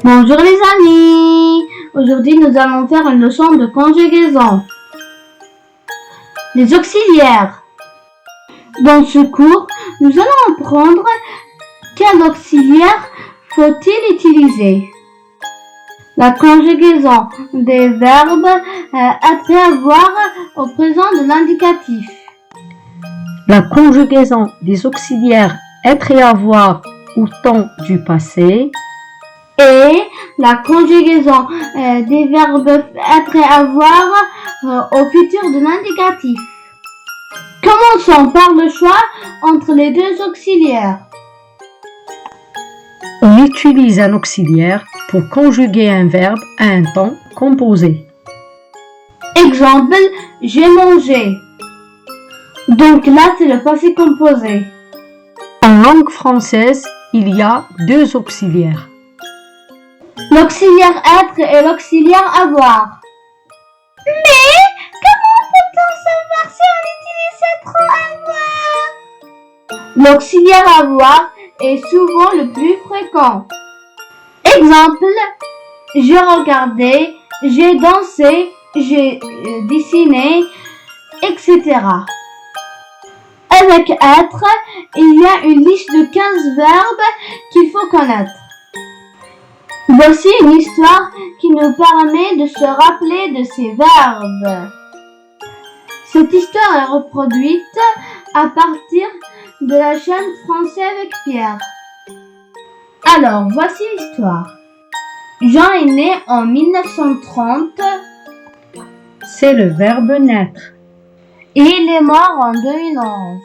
Bonjour les amis, aujourd'hui nous allons faire une leçon de conjugaison. Les auxiliaires. Dans ce cours, nous allons apprendre quel auxiliaire faut-il utiliser. La conjugaison des verbes être et avoir au présent de l'indicatif. La conjugaison des auxiliaires être et avoir au temps du passé. Et la conjugaison des verbes être et avoir au futur de l'indicatif. Commençons par le choix entre les deux auxiliaires. On utilise un auxiliaire pour conjuguer un verbe à un temps composé. Exemple, j'ai mangé. Donc là, c'est le passé composé. En langue française, il y a deux auxiliaires. L'auxiliaire être et l'auxiliaire avoir. Mais comment peut-on savoir si on utilise trop avoir? L'auxiliaire avoir est souvent le plus fréquent. Exemple, j'ai regardé, j'ai dansé, j'ai dessiné, etc. Avec être, il y a une liste de 15 verbes qu'il faut connaître. Voici une histoire qui nous permet de se rappeler de ces verbes. Cette histoire est reproduite à partir de la chaîne Français avec Pierre. Alors, voici l'histoire. Jean est né en 1930. C'est le verbe naître. Et il est mort en 2011.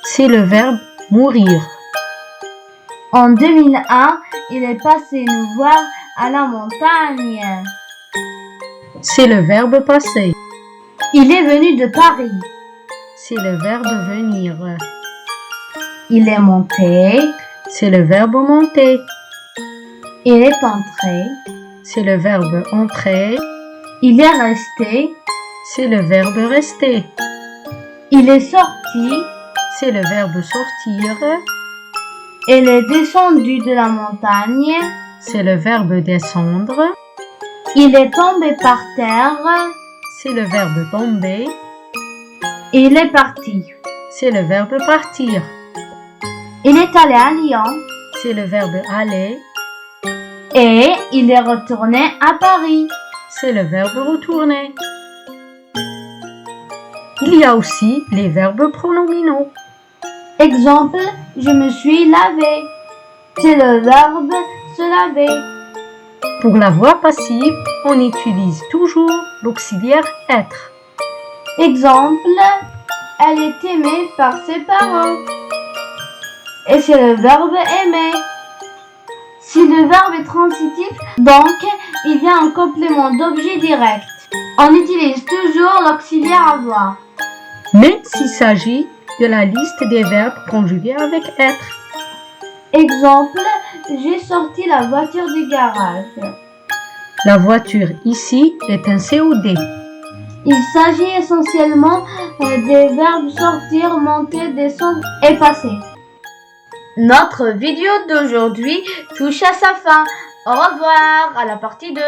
C'est le verbe mourir. En 2001, il est passé nous voir à la montagne. C'est le verbe passer. Il est venu de Paris. C'est le verbe venir. Il est monté. C'est le verbe monter. Il est entré. C'est le verbe entrer. Il est resté. C'est le verbe rester. Il est sorti. C'est le verbe sortir. Il est descendu de la montagne. C'est le verbe descendre. Il est tombé par terre. C'est le verbe tomber. Il est parti. C'est le verbe partir. Il est allé à Lyon. C'est le verbe aller. Et il est retourné à Paris. C'est le verbe retourner. Il y a aussi les verbes pronominaux. Exemple, je me suis lavé. C'est le verbe se laver. Pour la voix passive, on utilise toujours l'auxiliaire être. Exemple, elle est aimée par ses parents. Et c'est le verbe aimer. Si le verbe est transitif, donc il y a un complément d'objet direct. On utilise toujours l'auxiliaire avoir. Mais s'il s'agit de la liste des verbes conjugués avec être. Exemple, j'ai sorti la voiture du garage. La voiture ici est un COD. Il s'agit essentiellement des verbes sortir, monter, descendre et passer. Notre vidéo d'aujourd'hui touche à sa fin. Au revoir, à la partie 2.